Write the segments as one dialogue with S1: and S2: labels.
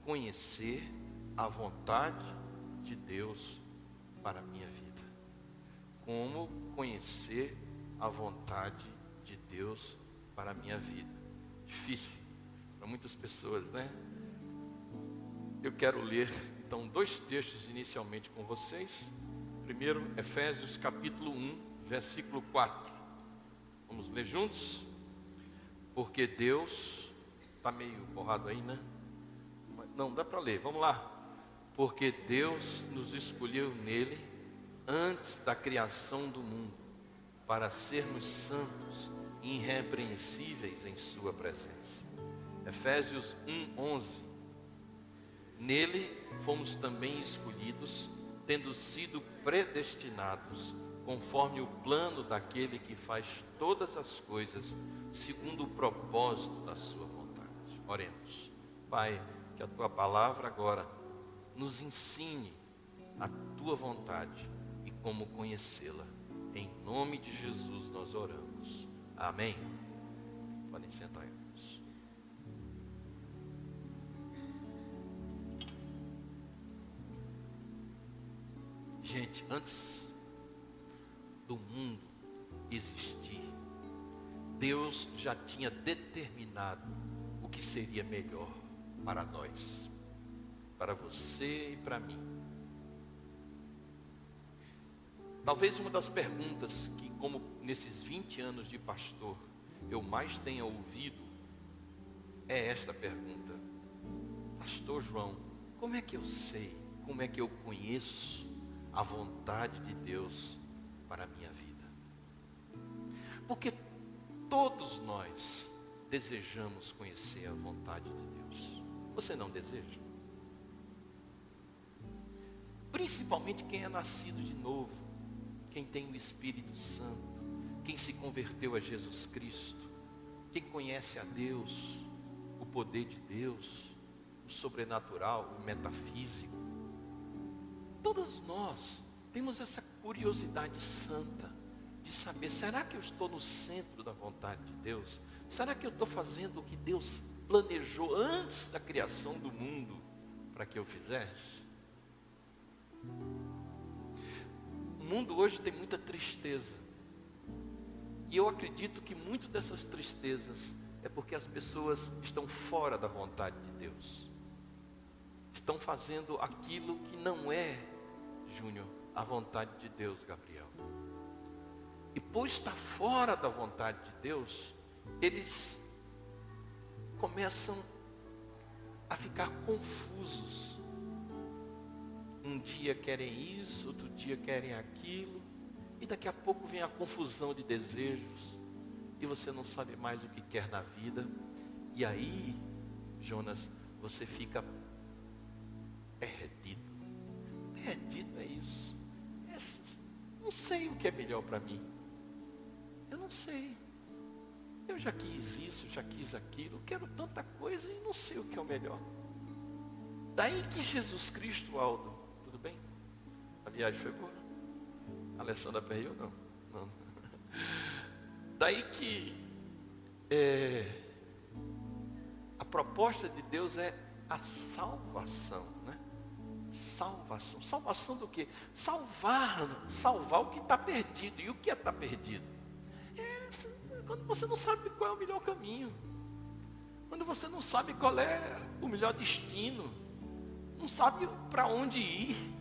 S1: conhecer a vontade de Deus para a minha vida. Como conhecer a vontade de Deus para a minha vida. Difícil para muitas pessoas, né? Eu quero ler então 2 textos inicialmente com vocês. Primeiro, Efésios capítulo 1, versículo 4. Vamos ler juntos? Porque Deus, está meio borrado aí, né? Não, dá para ler, vamos lá. Porque Deus nos escolheu nele antes da criação do mundo, para sermos santos e irrepreensíveis em sua presença. Efésios 1:11. Nele fomos também escolhidos, tendo sido predestinados, conforme o plano daquele que faz todas as coisas, segundo o propósito da sua vontade. Oremos. Pai, que a tua palavra agora nos ensine a tua vontade e como conhecê-la. Em nome de Jesus nós oramos. Amém. Podem sentar, irmãos. Gente, antes do mundo existir, Deus já tinha determinado o que seria melhor para nós, para você e para mim. Talvez uma das perguntas que, como nesses 20 anos de pastor, eu mais tenha ouvido, é esta pergunta: Pastor João, como é que eu sei, como é que eu conheço a vontade de Deus para a minha vida? Porque todos nós desejamos conhecer a vontade de Deus. Você não deseja? Principalmente quem é nascido de novo, quem tem o Espírito Santo, quem se converteu a Jesus Cristo, quem conhece a Deus, o poder de Deus, o sobrenatural, o metafísico. Todos nós temos essa curiosidade santa de saber, será que eu estou no centro da vontade de Deus? Será que eu estou fazendo o que Deus planejou antes da criação do mundo para que eu fizesse? O mundo hoje tem muita tristeza. E eu acredito que muito dessas tristezas é porque as pessoas estão fora da vontade de Deus. Estão fazendo aquilo que não é, Júnior, a vontade de Deus, Gabriel. E por estar fora da vontade de Deus, eles começam a ficar confusos. Um dia querem isso, outro dia querem aquilo, e daqui a pouco vem a confusão de desejos, e você não sabe mais o que quer na vida. E aí, Jonas, você fica perdido. Perdido é isso. Não sei o que é melhor para mim. Eu não sei. Eu já quis isso, já quis aquilo, quero tanta coisa e não sei o que é o melhor. Daí que Jesus Cristo, Aldo, tudo bem? A viagem foi boa? A Alessandra perreu? Não. Daí que a proposta de Deus é a salvação, né? Salvação. Salvação do quê? Salvar o que está perdido. E o que é estar perdido? Quando você não sabe qual é o melhor caminho, quando você não sabe qual é o melhor destino, não sabe para onde ir,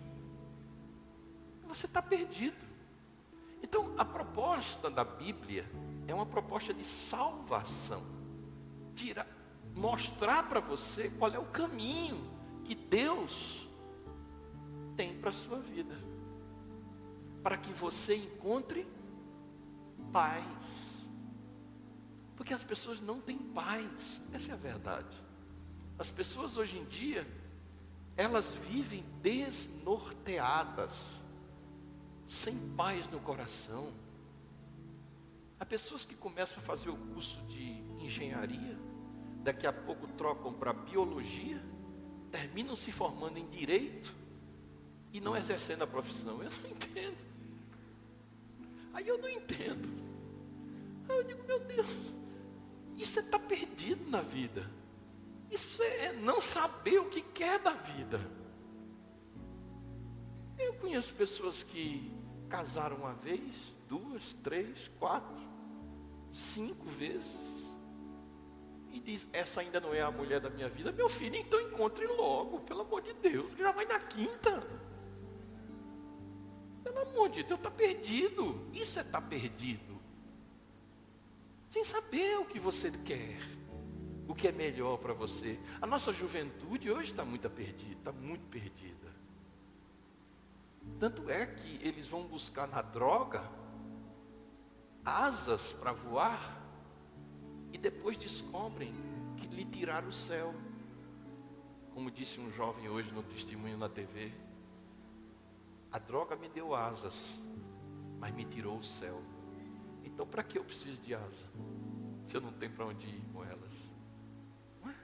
S1: você está perdido. Então a proposta da Bíblia é uma proposta de salvação, mostrar para você qual é o caminho que Deus tem para a sua vida, para que você encontre paz. Porque as pessoas não têm paz, essa é a verdade. As pessoas hoje em dia, elas vivem desnorteadas, sem paz no coração. Há pessoas que começam a fazer o curso de engenharia, daqui a pouco trocam para biologia, terminam se formando em direito e não exercendo a profissão. Eu não entendo. Aí eu não entendo. Aí eu digo, meu Deus, e você está perdido na vida. Isso é não saber o que quer da vida. Eu conheço pessoas que casaram uma vez, 2, 3, 4, 5 vezes. E diz, essa ainda não é a mulher da minha vida. Meu filho, então encontre logo, pelo amor de Deus, já vai na quinta. Pelo amor de Deus, está perdido. Isso é estar perdido. Sem saber o que você quer, o que é melhor para você. A nossa juventude hoje está muito perdida, está muito perdida. Tanto é que eles vão buscar na droga asas para voar e depois descobrem que lhe tiraram o céu. Como disse um jovem hoje no testemunho na TV, a droga me deu asas, mas me tirou o céu. Então para que eu preciso de asa, se eu não tenho para onde ir com elas? Não é?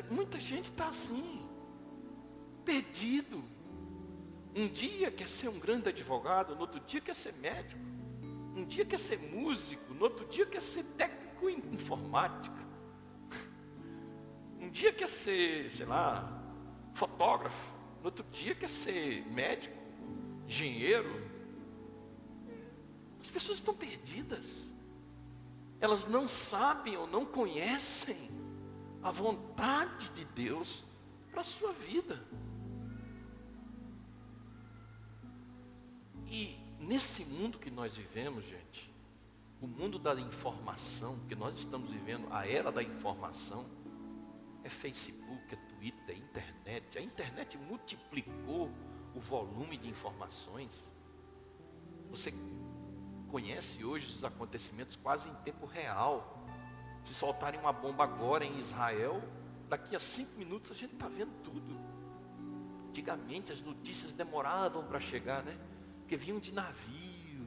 S1: Muita gente está assim, perdido. Um dia quer ser um grande advogado, no outro dia quer ser médico. Um dia quer ser músico, no outro dia quer ser técnico em informática. Um dia quer ser, sei lá, fotógrafo. No outro dia quer ser médico, engenheiro. As pessoas estão perdidas. Elas não sabem ou não conhecem a vontade de Deus para a sua vida. E nesse mundo que nós vivemos, gente, o mundo da informação, que nós estamos vivendo, a era da informação, é Facebook, é Twitter, é internet. A internet multiplicou o volume de informações. Você conhece hoje os acontecimentos quase em tempo real. Se soltarem uma bomba agora em Israel, daqui a 5 minutos a gente está vendo tudo. Antigamente as notícias demoravam para chegar, né? Porque vinham de navio,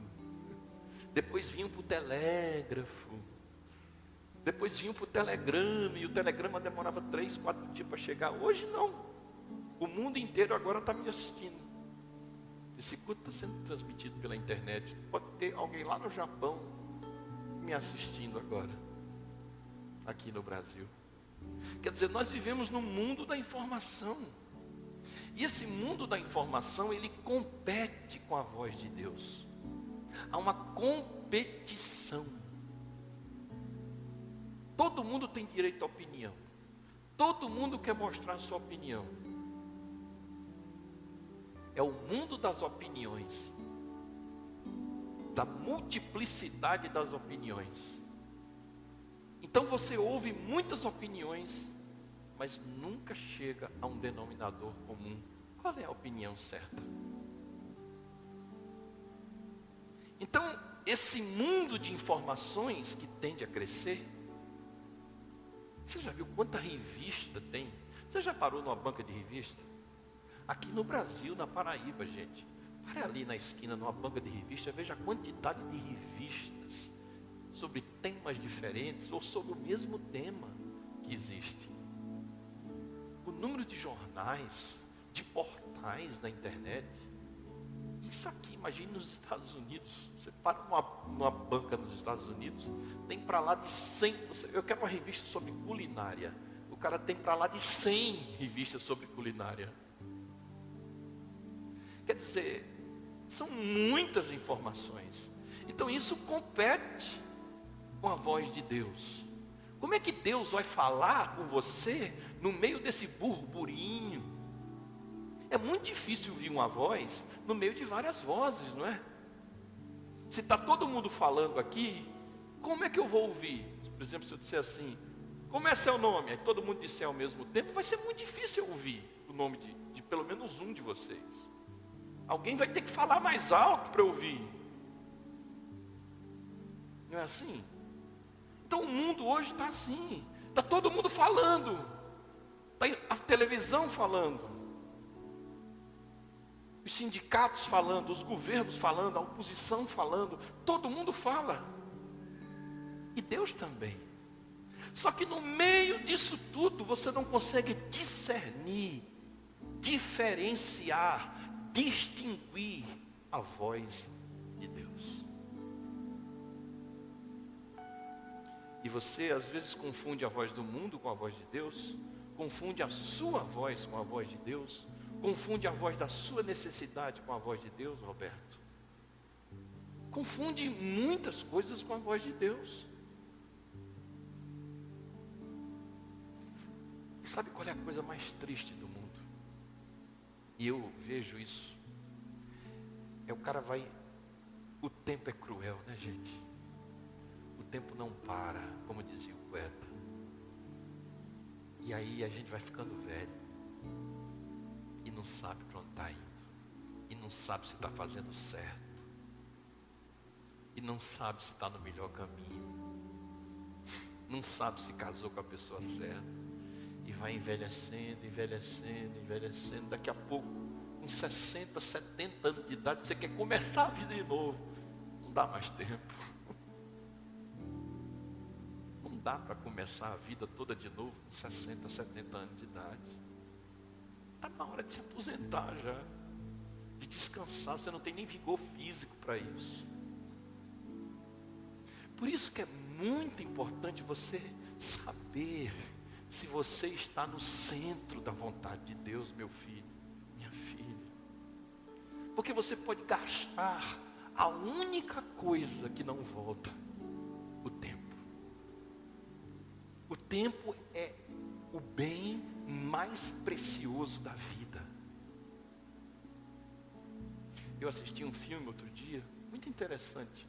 S1: depois vinham para o telégrafo, depois vinham para o telegrama, e o telegrama demorava 3, 4 dias para chegar. Hoje não, o mundo inteiro agora está me assistindo. Esse culto está sendo transmitido pela internet. Pode ter alguém lá no Japão me assistindo agora, aqui no Brasil. Quer dizer, nós vivemos no mundo da informação. E esse mundo da informação, ele compete com a voz de Deus. Há uma competição. Todo mundo tem direito à opinião. Todo mundo quer mostrar a sua opinião. É o mundo das opiniões. Da multiplicidade das opiniões. Então você ouve muitas opiniões, mas nunca chega a um denominador comum. Qual é a opinião certa? Então, esse mundo de informações que tende a crescer, você já viu quanta revista tem? Você já parou numa banca de revista? Aqui no Brasil, na Paraíba, gente, pare ali na esquina, numa banca de revista, veja a quantidade de revistas sobre temas diferentes ou sobre o mesmo tema que existe. O número de jornais, de portais na internet. Isso aqui, imagine nos Estados Unidos. Você para numa banca nos Estados Unidos, tem para lá de 100. Eu quero uma revista sobre culinária. O cara tem para lá de 100 revistas sobre culinária. Quer dizer, são muitas informações. Então isso compete com a voz de Deus. Como é que Deus vai falar com você no meio desse burburinho? É muito difícil ouvir uma voz no meio de várias vozes, não é? Se está todo mundo falando aqui, como é que eu vou ouvir? Por exemplo, se eu disser assim, como é seu nome? Aí todo mundo disser ao mesmo tempo, vai ser muito difícil eu ouvir o nome de pelo menos um de vocês. Alguém vai ter que falar mais alto para eu ouvir. Não é assim? Então o mundo hoje está assim. Está todo mundo falando. Está a televisão falando. Os sindicatos falando, os governos falando, a oposição falando. Todo mundo fala. E Deus também. Só que no meio disso tudo, você não consegue discernir, diferenciar, distinguir a voz de Deus. E você às vezes confunde a voz do mundo com a voz de Deus, confunde a sua voz com a voz de Deus, confunde a voz da sua necessidade com a voz de Deus, Roberto. Confunde muitas coisas com a voz de Deus. E sabe qual é a coisa mais triste do mundo? E eu vejo isso. O cara vai... O tempo é cruel, né, gente? O tempo não para, como dizia o poeta. E aí a gente vai ficando velho. E não sabe para onde está indo. E não sabe se está fazendo certo. E não sabe se está no melhor caminho. Não sabe se casou com a pessoa certa. E vai envelhecendo, envelhecendo, envelhecendo. Daqui a pouco, com 60, 70 anos de idade, você quer começar a vida de novo. Não dá mais tempo. Não dá para começar a vida toda de novo com 60, 70 anos de idade. Está na hora de se aposentar já. De descansar, você não tem nem vigor físico para isso. Por isso que é muito importante você saber se você está no centro da vontade de Deus, meu filho, minha filha. Porque você pode gastar a única coisa que não volta, o tempo. O tempo é o bem mais precioso da vida. Eu assisti um filme outro dia, muito interessante.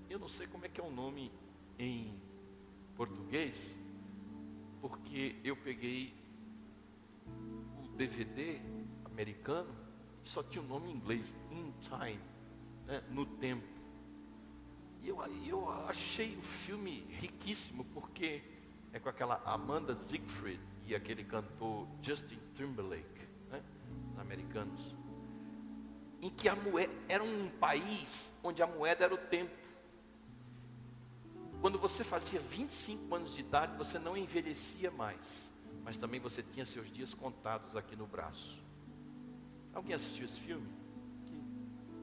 S1: Eu não sei como é que é o nome em português, porque eu peguei o DVD americano e só tinha o nome em inglês, In Time, né, no tempo. E eu achei o filme riquíssimo, porque é com aquela Amanda Seyfried e aquele cantor Justin Timberlake, né, americanos, em que a moeda era um país onde a moeda era o tempo. Quando você fazia 25 anos de idade, você não envelhecia mais, mas também você tinha seus dias contados aqui no braço. Alguém assistiu esse filme?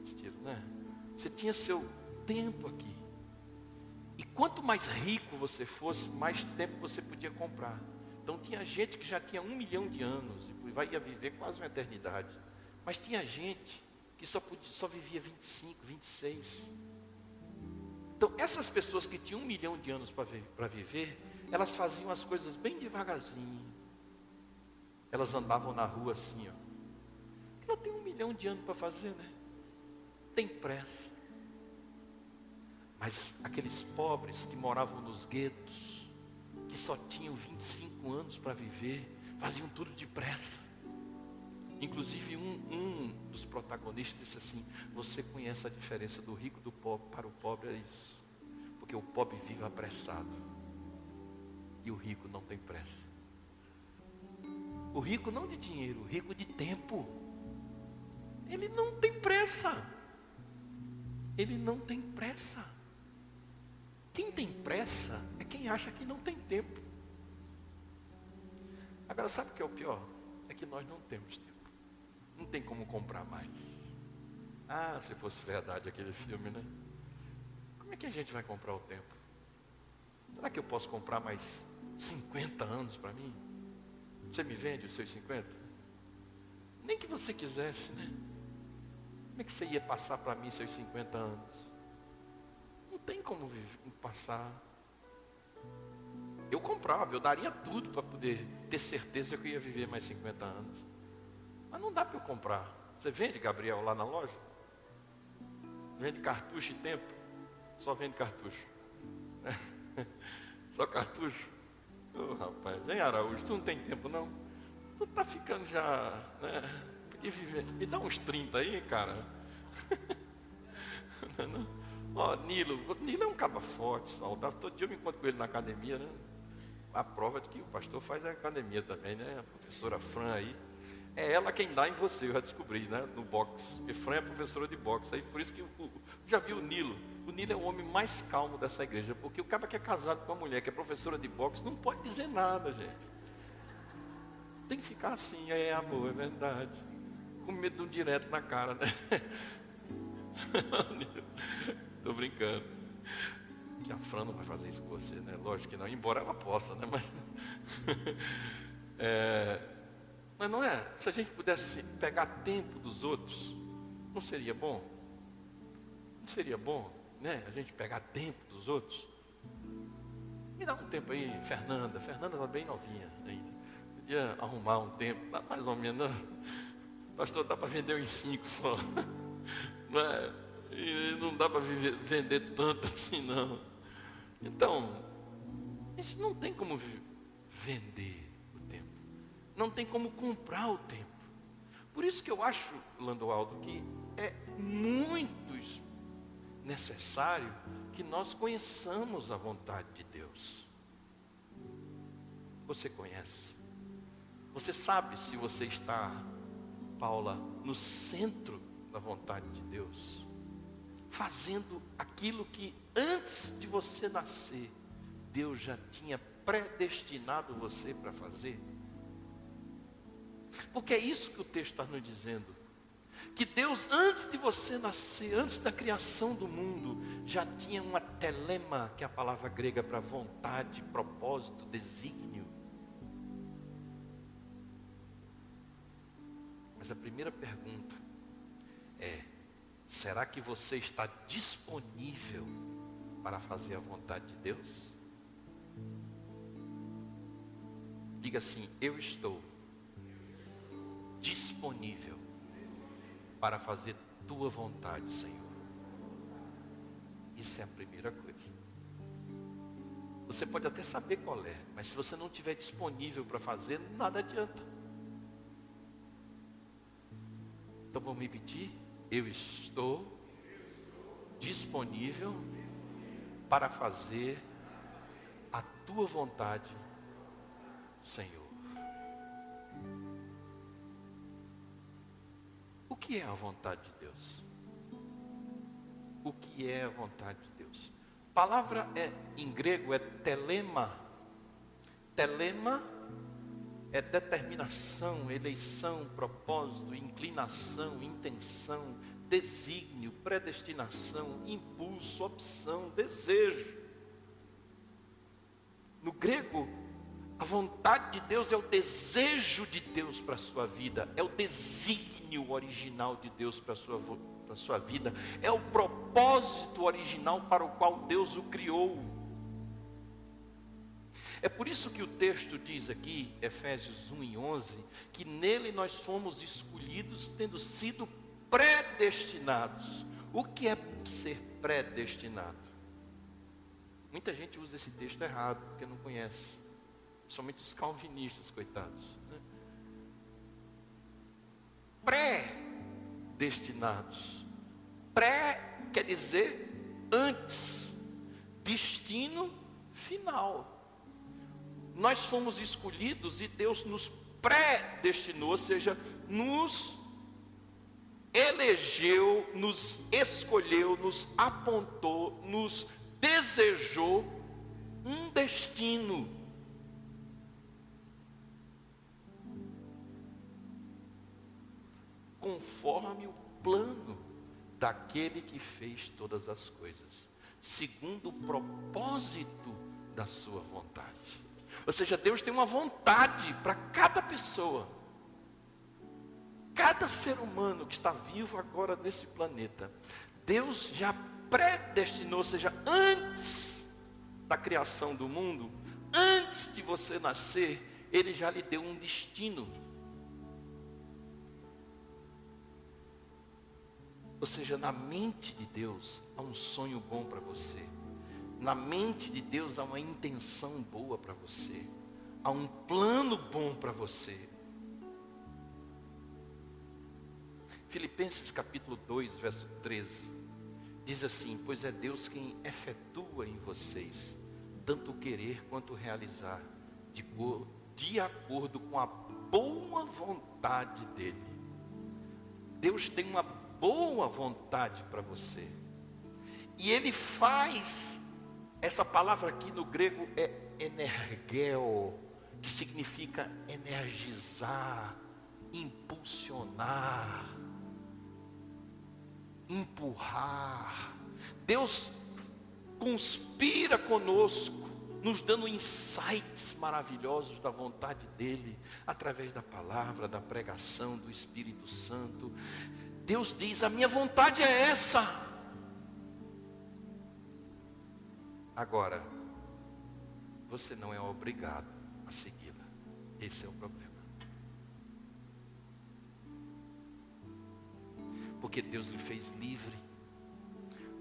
S1: Assistiram, né? Você tinha seu tempo aqui. E quanto mais rico você fosse, mais tempo você podia comprar. Então tinha gente que já tinha 1 milhão de anos e ia viver quase uma eternidade. Mas tinha gente que só vivia 25, 26. Então, essas pessoas que tinham 1 milhão de anos para viver, elas faziam as coisas bem devagarzinho. Elas andavam na rua assim, ó. Ela tem 1 milhão de anos para fazer, né? Tem pressa. Mas aqueles pobres que moravam nos guetos, que só tinham 25 anos para viver, faziam tudo depressa. Inclusive um dos protagonistas disse assim: você conhece a diferença do rico do pobre? Para o pobre é isso, porque o pobre vive apressado e o rico não tem pressa. O rico não de dinheiro, o rico de tempo. Ele não tem pressa. Ele não tem pressa. Quem tem pressa é quem acha que não tem tempo. Agora, sabe o que é o pior? É que nós não temos tempo. Não tem como comprar mais. Ah, se fosse verdade aquele filme, né? Como é que a gente vai comprar o tempo? Será que eu posso comprar mais 50 anos para mim? Você me vende os seus 50? Nem que você quisesse, né? Como é que você ia passar para mim seus 50 anos? Não tem como passar. Eu comprava, eu daria tudo para poder ter certeza que eu ia viver mais 50 anos. Mas não dá para eu comprar. Você vende, Gabriel, lá na loja? Vende cartucho e tempo? Só vende cartucho. Só cartucho? Ô, rapaz, hein, Araújo, tu não tem tempo não? Tu tá ficando já, né? Podia viver. Me dá uns 30 aí, cara. Ó, Nilo é um cara forte, saudável. Todo dia eu me encontro com ele na academia, né? A prova de que o pastor faz a academia também, né? A professora Fran aí. É ela quem dá em você, eu já descobri, né? No boxe. Porque Fran é professora de boxe. Aí por isso que já viu o Nilo. O Nilo é o homem mais calmo dessa igreja. Porque o cara que é casado com uma mulher que é professora de boxe não pode dizer nada, gente. Tem que ficar assim, é amor, é verdade. Com medo de um direto na cara, né? Tô brincando. que a Fran não vai fazer isso com você, né? Lógico que não, embora ela possa, né? Mas não é? Se a gente pudesse pegar tempo dos outros, não seria bom? Não seria bom, né? A gente pegar tempo dos outros? Me dá um tempo aí, Fernanda. Fernanda está bem novinha ainda. Podia arrumar um tempo, mais ou menos. Pastor, dá para vender uns 5 só. Não é? E não dá para vender tanto assim, não. Então, a gente não tem como vender o tempo. Não tem como comprar o tempo. Por isso que eu acho, Landoaldo, que é muito necessário que nós conheçamos a vontade de Deus. Você conhece? Você sabe se você está, Paula, no centro da vontade de Deus? Fazendo aquilo que antes de você nascer, Deus já tinha predestinado você para fazer? Porque é isso que o texto está nos dizendo. Que Deus, antes de você nascer, antes da criação do mundo, já tinha uma telema, que é a palavra grega para vontade, propósito, desígnio. Mas a primeira pergunta é: será que você está disponível para fazer a vontade de Deus? Diga assim: eu estou disponível para fazer tua vontade, Senhor. Isso é a primeira coisa. Você pode até saber qual é, mas se você não estiver disponível para fazer, nada adianta. Então vamos repetir: eu estou disponível para fazer a tua vontade, Senhor. O que é a vontade de Deus? O que é a vontade de Deus? A palavra em grego é telema. Telema é determinação, eleição, propósito, inclinação, intenção, desígnio, predestinação, impulso, opção, desejo. No grego, a vontade de Deus é o desejo de Deus para a sua vida, é o desígnio original de Deus para a sua vida, é o propósito original para o qual Deus o criou. É por isso que o texto diz aqui, Efésios 1:11, que nele nós fomos escolhidos, tendo sido predestinados. O que é ser predestinado? Muita gente usa esse texto errado, porque não conhece. Somente os calvinistas, coitados, né? Predestinados. Pré quer dizer antes. Destino final. Nós fomos escolhidos e Deus nos predestinou, ou seja, nos elegeu, nos escolheu, nos apontou, nos desejou um destino. Conforme o plano daquele que fez todas as coisas, segundo o propósito da sua vontade. Ou seja, Deus tem uma vontade para cada pessoa, cada ser humano que está vivo agora nesse planeta. Deus já predestinou, ou seja, antes da criação do mundo, antes de você nascer, Ele já lhe deu um destino. Ou seja, na mente de Deus há um sonho bom para você. Na mente de Deus há uma intenção boa para você. Há um plano bom para você. Filipenses capítulo 2, verso 13. Diz assim: pois é Deus quem efetua em vocês, tanto o querer quanto o realizar, de acordo com a boa vontade dEle. Deus tem uma boa vontade para você. E Ele faz, essa palavra aqui no grego é energeo, que significa energizar, impulsionar, empurrar. Deus conspira conosco, nos dando insights maravilhosos da vontade dEle, através da palavra, da pregação, do Espírito Santo. Deus diz: a minha vontade é essa. Agora, você não é obrigado a segui-la. Esse é o problema. Porque Deus lhe fez livre.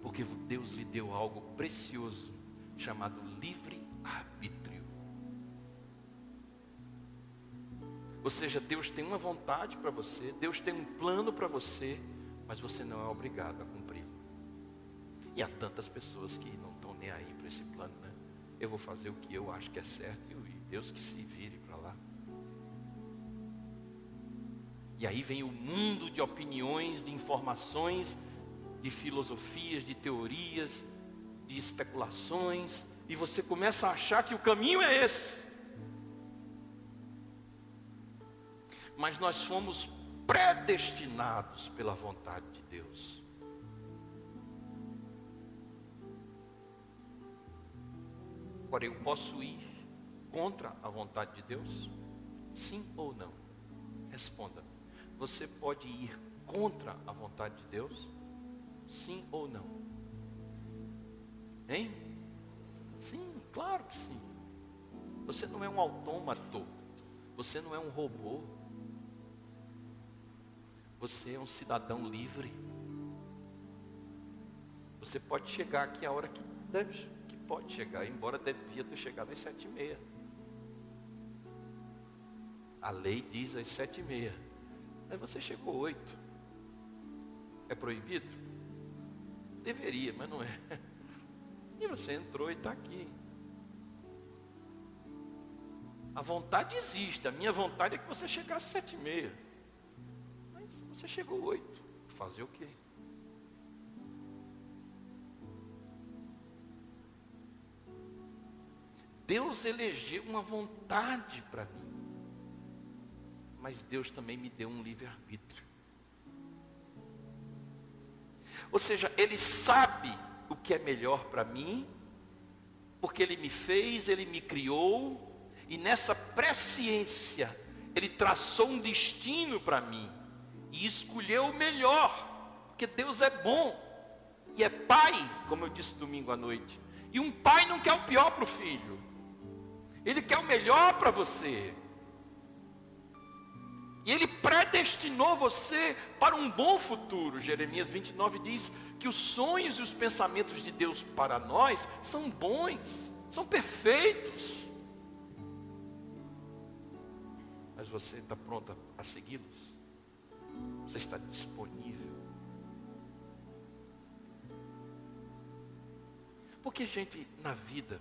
S1: Porque Deus lhe deu algo precioso, chamado livre-arbítrio. Ou seja, Deus tem uma vontade para você, Deus tem um plano para você, mas você não é obrigado a cumpri-lo. E há tantas pessoas que não estão nem aí para esse plano, né? Eu vou fazer o que eu acho que é certo e Deus que se vire para lá. E aí vem o mundo de opiniões, de informações, de filosofias, de teorias, de especulações, e você começa a achar que o caminho é esse. Mas nós fomos predestinados pela vontade de Deus. Agora, eu posso ir contra a vontade de Deus? Sim ou não? Responda. Você pode ir contra a vontade de Deus? Sim ou não? Hein? Sim, claro que sim. Você não é um autômato. Você não é um robô. Você é um cidadão livre. Você pode chegar aqui a hora que pode chegar, embora devia ter chegado às 7h30. A lei diz às 7h30. Mas você chegou 8. É proibido? Deveria, mas não é. E você entrou e está aqui. A vontade existe. A minha vontade é que você chegasse às 7h30. Mas você chegou 8. Fazer o quê? Deus elegeu uma vontade para mim. Mas Deus também me deu um livre-arbítrio. Ou seja, Ele sabe o que é melhor para mim, porque Ele me fez, Ele me criou, e nessa presciência, Ele traçou um destino para mim, e escolheu o melhor, porque Deus é bom, e é pai, como eu disse domingo à noite, e um pai não quer o pior para o filho, Ele quer o melhor para você. E Ele predestinou você para um bom futuro. Jeremias 29 diz que os sonhos e os pensamentos de Deus para nós são bons, são perfeitos. Mas você está pronta a segui-los? Você está disponível? Porque, gente, na vida,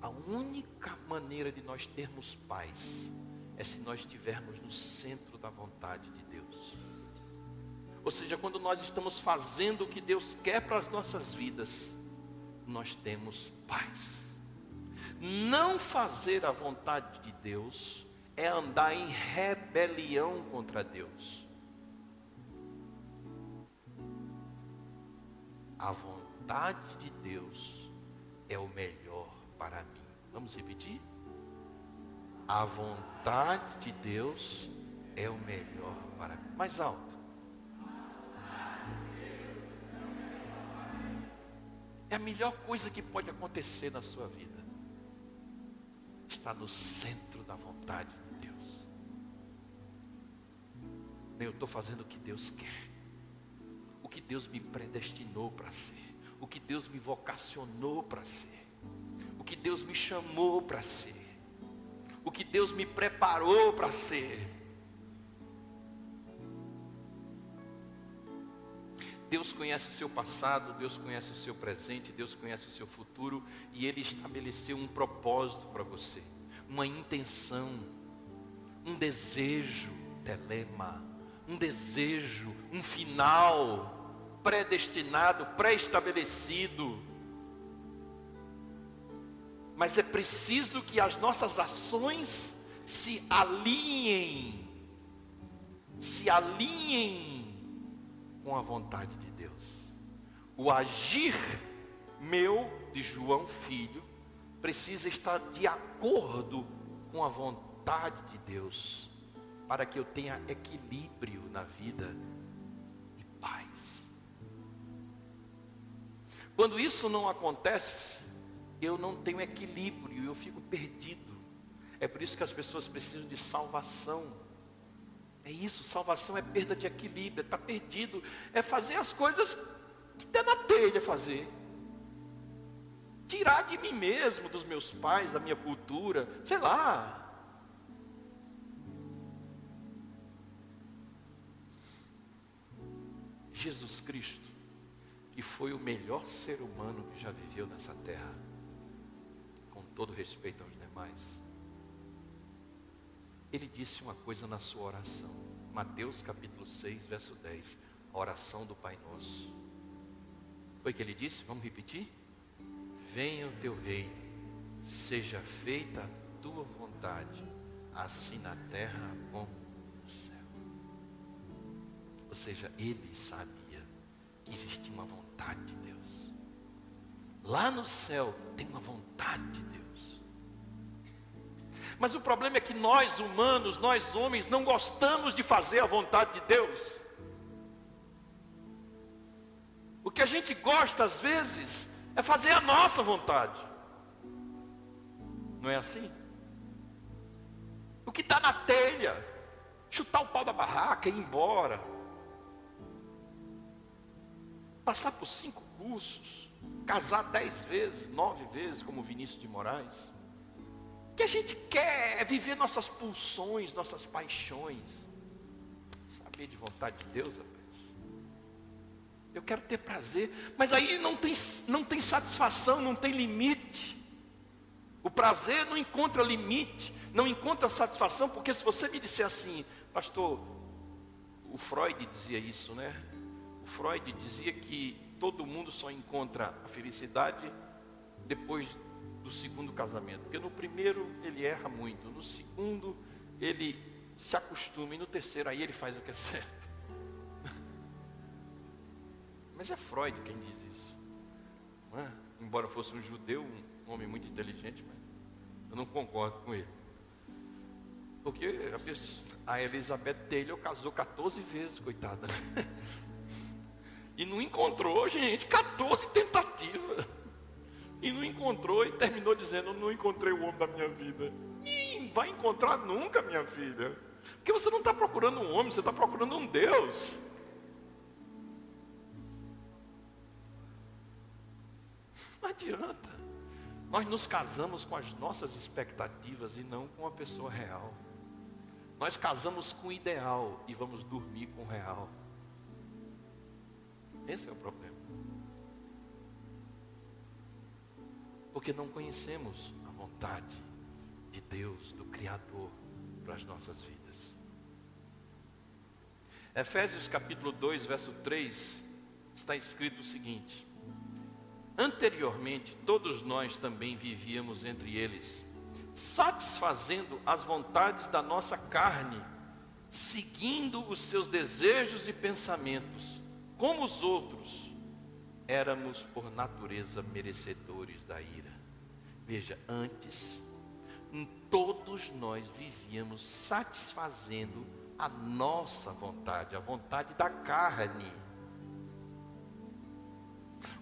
S1: a única maneira de nós termos paz é se nós estivermos no centro da vontade de Deus. Ou seja, quando nós estamos fazendo o que Deus quer para as nossas vidas, nós temos paz. Não fazer a vontade de Deus é andar em rebelião contra Deus. A vontade de Deus é o melhor para mim. Vamos repetir? A vontade de Deus é o melhor para mim. Mais alto. É a melhor coisa que pode acontecer na sua vida. Está no centro da vontade de Deus. Eu estou fazendo o que Deus quer. O que Deus me predestinou para ser. O que Deus me vocacionou para ser. O que Deus me chamou para ser. O que Deus me preparou para ser. Deus conhece o seu passado, Deus conhece o seu presente, Deus conhece o seu futuro, e Ele estabeleceu um propósito para você, uma intenção, um desejo, telema, um desejo, um final predestinado, pré-estabelecido. Mas é preciso que as nossas ações se alinhem com a vontade de Deus. O agir meu, de João Filho, precisa estar de acordo com a vontade de Deus, para que eu tenha equilíbrio na vida e paz. Quando isso não acontece, eu não tenho equilíbrio, eu fico perdido. É por isso que as pessoas precisam de salvação. É isso, salvação é perda de equilíbrio, está perdido, é fazer as coisas que der na telha fazer. Tirar de mim mesmo, dos meus pais, da minha cultura, sei lá. Jesus Cristo, que foi o melhor ser humano que já viveu nessa terra, com todo respeito aos demais, ele disse uma coisa na sua oração, Mateus capítulo 6, verso 10, a oração do Pai Nosso. Foi o que ele disse? Vamos repetir? Venha o teu reino, seja feita a tua vontade, assim na terra como no céu. Ou seja, ele sabia que existia uma vontade de Deus. Lá no céu tem uma vontade de Deus. Mas o problema é que nós humanos, nós homens, não gostamos de fazer a vontade de Deus. O que a gente gosta às vezes é fazer a nossa vontade. Não é assim? O que está na telha, chutar o pau da barraca e ir embora. Passar por 5 cursos, casar 10 vezes, 9 vezes, como Vinícius de Moraes. O que a gente quer é viver nossas pulsões, nossas paixões. Saber de vontade de Deus, rapaz. Eu quero ter prazer, mas aí não tem satisfação, não tem limite. O prazer não encontra limite, não encontra satisfação, porque se você me disser assim, pastor, o Freud dizia isso, né? O Freud dizia que todo mundo só encontra a felicidade depois do segundo casamento, porque no primeiro ele erra muito, no segundo ele se acostuma e no terceiro aí ele faz o que é certo. Mas é Freud quem diz isso, não é? Embora fosse um judeu, um homem muito inteligente, mas eu não concordo com ele. Porque a Elizabeth Taylor casou 14 vezes, coitada. E não encontrou, gente, 14 tentativas. E não encontrou e terminou dizendo, não encontrei o homem da minha vida. E vai encontrar nunca, minha filha. Porque você não está procurando um homem, você está procurando um Deus. Não adianta. Nós nos casamos com as nossas expectativas e não com a pessoa real. Nós casamos com o ideal e vamos dormir com o real. Esse é o problema. Porque não conhecemos a vontade de Deus, do Criador, para as nossas vidas. Efésios capítulo 2, verso 3, está escrito o seguinte: anteriormente, todos nós também vivíamos entre eles, satisfazendo as vontades da nossa carne, seguindo os seus desejos e pensamentos. Como os outros, éramos por natureza merecedores da ira. Veja, antes, todos nós vivíamos satisfazendo a nossa vontade, a vontade da carne.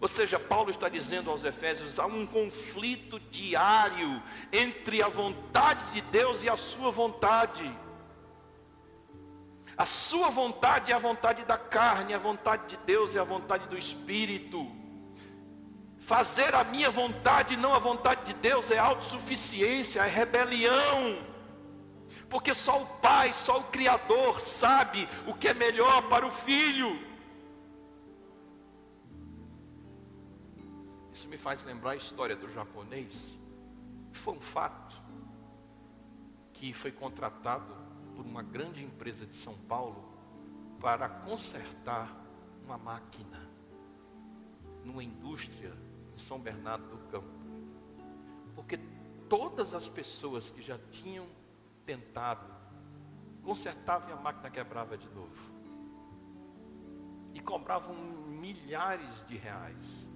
S1: Ou seja, Paulo está dizendo aos Efésios, há um conflito diário entre a vontade de Deus e a sua vontade. A sua vontade é a vontade da carne, a vontade de Deus é a vontade do Espírito. Fazer a minha vontade e não a vontade de Deus é autossuficiência, é rebelião. Porque só o Pai, só o Criador sabe o que é melhor para o Filho. Isso me faz lembrar a história do japonês. Foi um fato que foi contratado por uma grande empresa de São Paulo para consertar uma máquina numa indústria em São Bernardo do Campo. Porque todas as pessoas que já tinham tentado consertavam e a máquina quebrava de novo. E cobravam milhares de reais.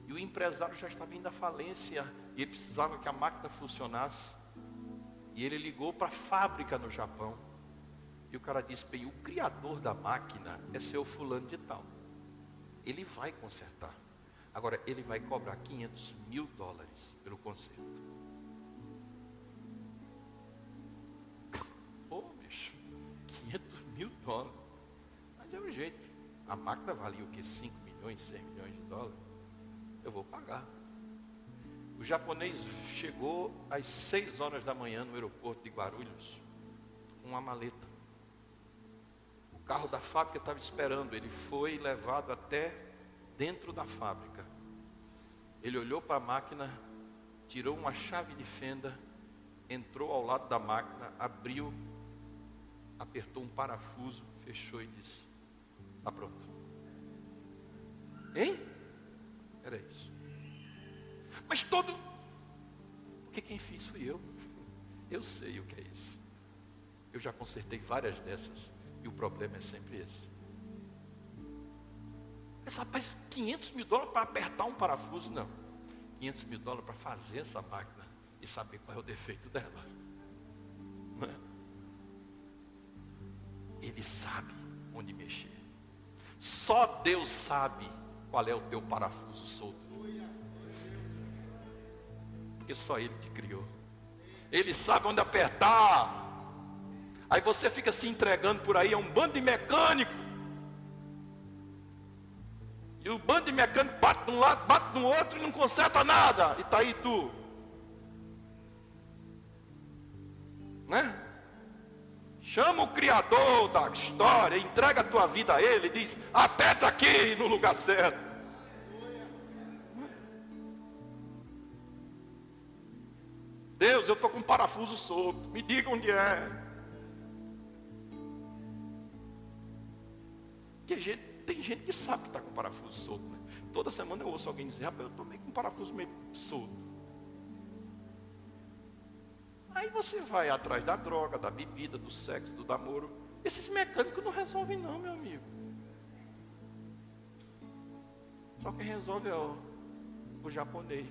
S1: E o empresário já estava indo à falência. E ele precisava que a máquina funcionasse. E ele ligou para a fábrica no Japão. E o cara disse: bem, o criador da máquina é seu fulano de tal. Ele vai consertar. Agora, ele vai cobrar $500 mil pelo conserto. Pô, bicho, $500 mil. Mas é o jeito. A máquina valia o quê? 5 milhões, 6 milhões de dólares. Eu vou pagar. O japonês chegou às 6 horas da manhã no aeroporto de Guarulhos com uma maleta. O carro da fábrica estava esperando. Ele foi levado até dentro da fábrica. Ele olhou para a máquina, tirou uma chave de fenda, entrou ao lado da máquina, abriu, apertou um parafuso, fechou e disse: está pronto. Hein? Era isso. Mas porque quem fiz fui eu. Eu sei o que é isso. Eu já consertei várias dessas. E o problema é sempre esse. Mas rapaz, $500 mil para apertar um parafuso? Não. $500 mil para fazer essa máquina e saber qual é o defeito dela. Não é? Ele sabe onde mexer. Só Deus sabe qual é o teu parafuso solto. Porque só Ele te criou. Ele sabe onde apertar. Aí você fica se entregando por aí a um bando de mecânico. E o bando de mecânico bate de um lado, bate no outro e não conserta nada. E está aí tu. Né? Chama o Criador da história, entrega a tua vida a Ele e diz: aperta aqui no lugar certo. Deus, eu estou com um parafuso solto, me diga onde é. Tem gente que sabe que está com um parafuso solto, né? Toda semana eu ouço alguém dizer: rapaz, eu estou meio com um parafuso meio solto. Aí você vai atrás da droga, da bebida, do sexo, do namoro. Esses mecânicos não resolvem não, meu amigo. Só quem resolve é o japonês.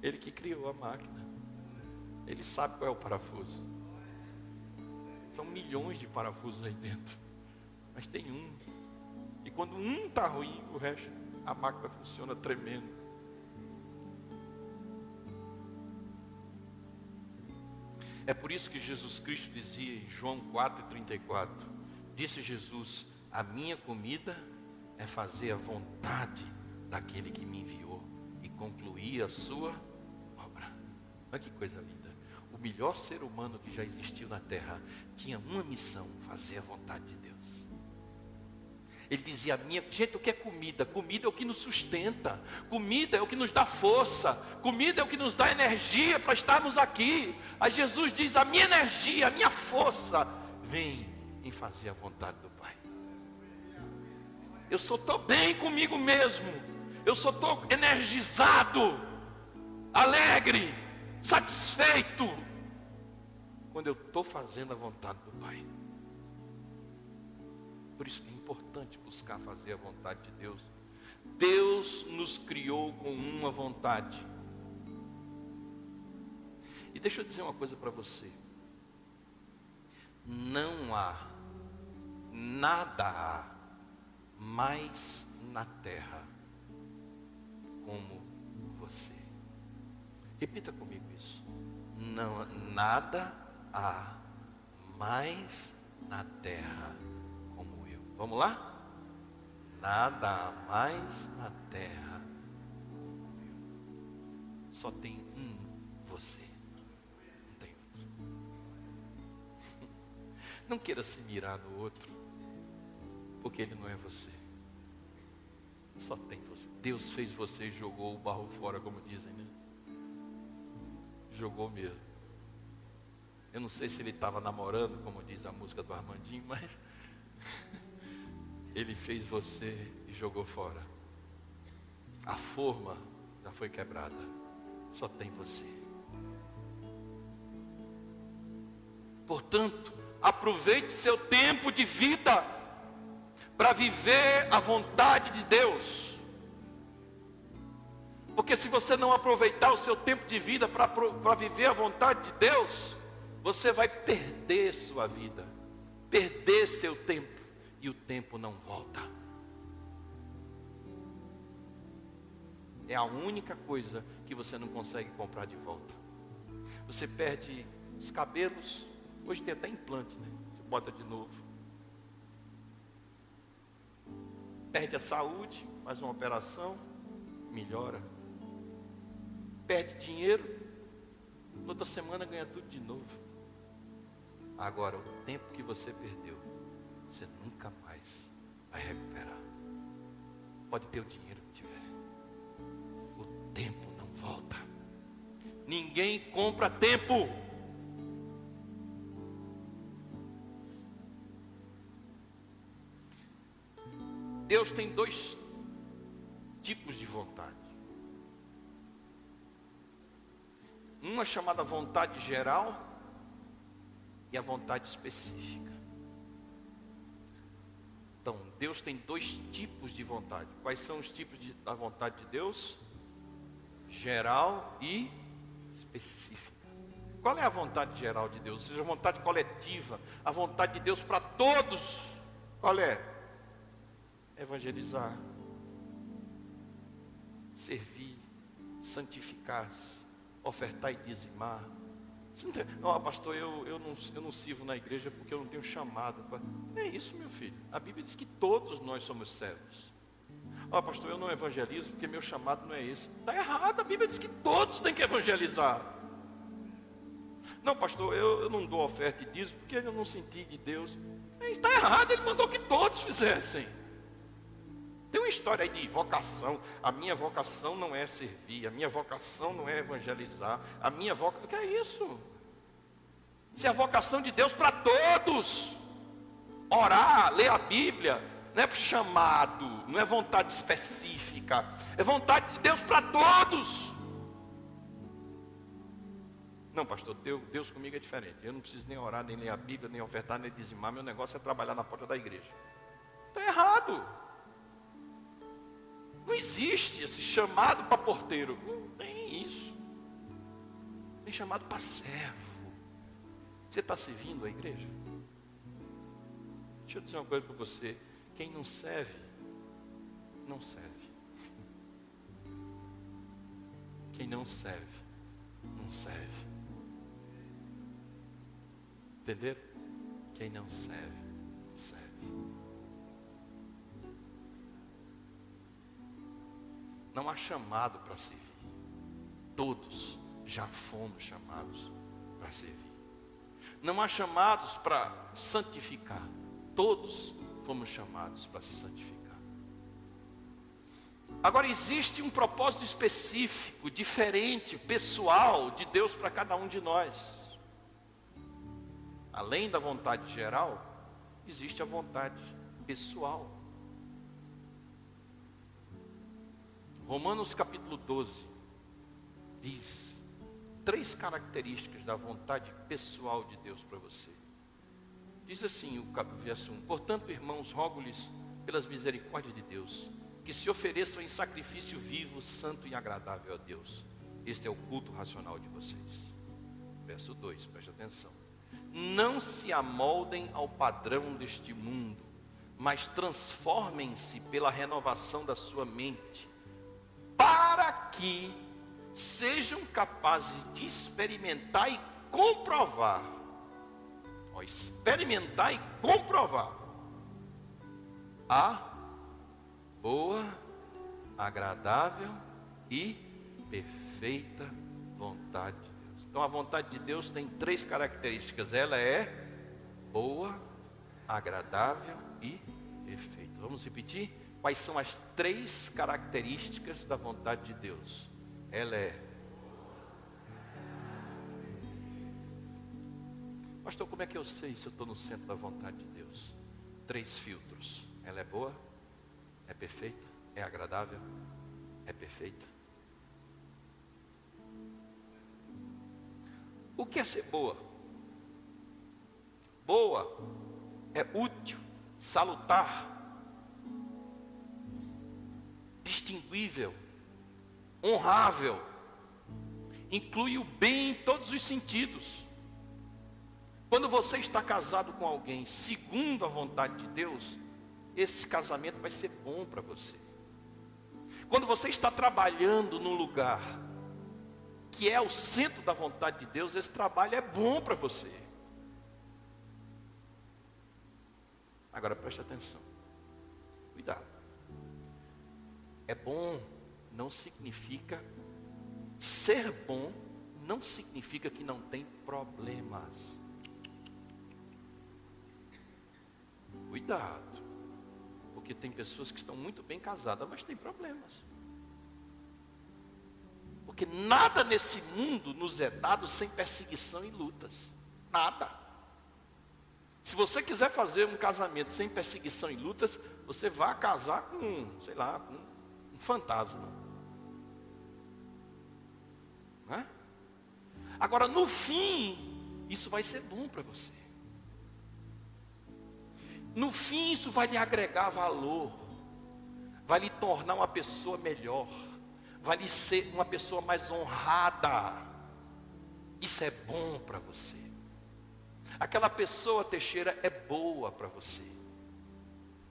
S1: Ele que criou a máquina. Ele sabe qual é o parafuso. São milhões de parafusos aí dentro. Mas tem um. E quando um está ruim, o resto, a máquina funciona tremendo. É por isso que Jesus Cristo dizia em João 4,34. Disse Jesus: a minha comida é fazer a vontade daquele que me enviou e concluir a sua obra. Olha que coisa linda. O melhor ser humano que já existiu na terra tinha uma missão: fazer a vontade de Deus. Ele dizia: gente, o que é comida? Comida é o que nos sustenta. Comida é o que nos dá força. Comida é o que nos dá energia para estarmos aqui. Aí Jesus diz: a minha energia, a minha força vem em fazer a vontade do Pai. Eu só estou bem comigo mesmo. Eu só estou energizado, alegre, satisfeito quando eu estou fazendo a vontade do Pai. Por isso que é importante buscar fazer a vontade de Deus. Deus nos criou com uma vontade. E deixa eu dizer uma coisa para você. Não há, nada há mais na terra como você. Repita comigo isso. Não, nada há mais na terra como eu. Vamos lá? Nada há mais na terra como eu. Só tem um você. Não tem outro. Não queira se mirar no outro, porque ele não é você. Só tem você. Deus fez você e jogou o barro fora, como dizem, né? Jogou mesmo. Eu não sei se ele estava namorando, como diz a música do Armandinho, mas ele fez você e jogou fora. A forma já foi quebrada. Só tem você. Portanto, aproveite seu tempo de vida. para viver a vontade de Deus. Porque se você não aproveitar o seu tempo de vida para viver a vontade de Deus, você vai perder sua vida, perder seu tempo, e o tempo não volta. É a única coisa que você não consegue comprar de volta. Você perde os cabelos, hoje tem até implante, né? Você bota de novo. Perde a saúde, faz uma operação, melhora. Perde dinheiro, toda semana ganha tudo de novo. Agora, o tempo que você perdeu, você nunca mais vai recuperar. Pode ter o dinheiro que tiver, o tempo não volta. Ninguém compra tempo. Deus tem dois tipos de vontade. Uma chamada vontade geral e a vontade específica. Então, Deus tem dois tipos de vontade. Quais são os tipos da vontade de Deus? Geral e específica. Qual é a vontade geral de Deus? Ou seja, a vontade coletiva, a vontade de Deus para todos. Qual é? Evangelizar, servir, santificar-se, ofertar e dizimar. Você não tem, pastor, eu não sirvo na igreja porque eu não tenho chamado. Não é isso, meu filho. A Bíblia diz que todos nós somos servos. Pastor, eu não evangelizo porque meu chamado não é esse. Está errado, a Bíblia diz que todos têm que evangelizar. Não, pastor, eu não dou oferta e dízimo porque eu não senti de Deus. Está errado, ele mandou que todos fizessem. Tem uma história aí de vocação. A minha vocação não é servir, a minha vocação não é evangelizar, a minha vocação... O que é isso? Isso é a vocação de Deus para todos. Orar, ler a Bíblia, não é chamado, não é vontade específica, é vontade de Deus para todos. Não, pastor, Deus comigo é diferente. Eu não preciso nem orar, nem ler a Bíblia, nem ofertar, nem dizimar. Meu negócio é trabalhar na porta da igreja. Está errado. Não existe esse chamado para porteiro. Não tem isso. Tem chamado para servo. Você está servindo a igreja? Deixa eu dizer uma coisa para você. Quem não serve, não serve. Quem não serve, não serve. Entenderam? Quem não serve, não serve. Não há chamado para servir. Todos já fomos chamados para servir. Não há chamados para santificar. Todos fomos chamados para se santificar. Agora existe um propósito específico, diferente, pessoal de Deus para cada um de nós. Além da vontade geral, existe a vontade pessoal. Romanos capítulo 12 diz 3 características da vontade pessoal de Deus para você. Diz assim o verso 1: Portanto, irmãos, rogo-lhes pelas misericórdias de Deus, que se ofereçam em sacrifício vivo, santo e agradável a Deus. Este é o culto racional de vocês. Verso 2, preste atenção. Não se amoldem ao padrão deste mundo, mas transformem-se pela renovação da sua mente, para que sejam capazes de experimentar e comprovar. Experimentar e comprovar a boa, agradável e perfeita vontade de Deus. Então a vontade de Deus tem 3 características. Ela é boa, agradável e perfeita. Vamos repetir? Quais são as 3 características da vontade de Deus? Ela é... Pastor, como é que eu sei se eu estou no centro da vontade de Deus? 3 filtros. Ela é boa, é perfeita, é agradável, é perfeita. O que é ser boa? Boa é útil, salutar, distinguível, honrável, inclui o bem em todos os sentidos. Quando você está casado com alguém segundo a vontade de Deus, esse casamento vai ser bom para você. Quando você está trabalhando num lugar que é o centro da vontade de Deus, esse trabalho é bom para você. Agora preste atenção. Cuidado. É bom não significa, ser bom não significa que não tem problemas. Cuidado. Porque tem pessoas que estão muito bem casadas, mas têm problemas. Porque nada nesse mundo nos é dado sem perseguição e lutas. Nada. Se você quiser fazer um casamento sem perseguição e lutas, você vai casar com, sei lá, com um fantasma. Não é? Agora, no fim, isso vai ser bom para você. No fim, isso vai lhe agregar valor. Vai lhe tornar uma pessoa melhor. Vai lhe ser uma pessoa mais honrada. Isso é bom para você. Aquela pessoa, Teixeira, é boa para você.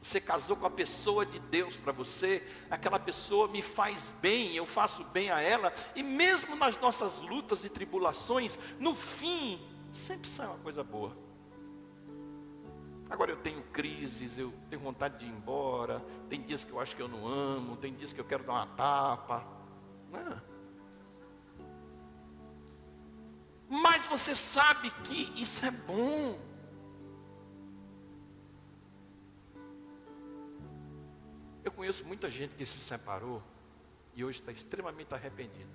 S1: Você casou com a pessoa de Deus para você. Aquela pessoa me faz bem, eu faço bem a ela. E mesmo nas nossas lutas e tribulações, no fim, sempre sai uma coisa boa. Agora eu tenho crises, eu tenho vontade de ir embora. Tem dias que eu acho que eu não amo. Tem dias que eu quero dar uma tapa. Mas você sabe que isso é bom. Eu conheço muita gente que se separou e hoje está extremamente arrependido.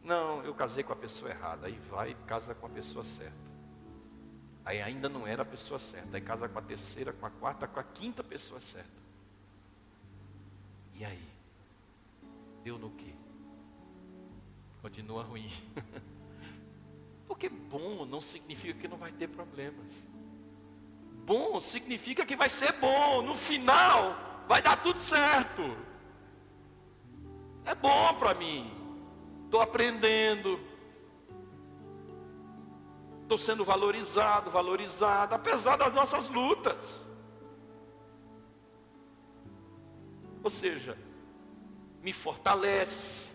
S1: Não, eu casei com a pessoa errada. Aí vai e casa com a pessoa certa. Aí ainda não era a pessoa certa. Aí casa com a terceira, com a quarta, com a quinta pessoa certa. E aí? Deu no quê? Continua ruim. Porque bom não significa que não vai ter problemas. Bom significa que vai ser bom. No final, vai dar tudo certo. É bom para mim. Estou aprendendo. Estou sendo valorizado, valorizada, apesar das nossas lutas. Ou seja, me fortalece.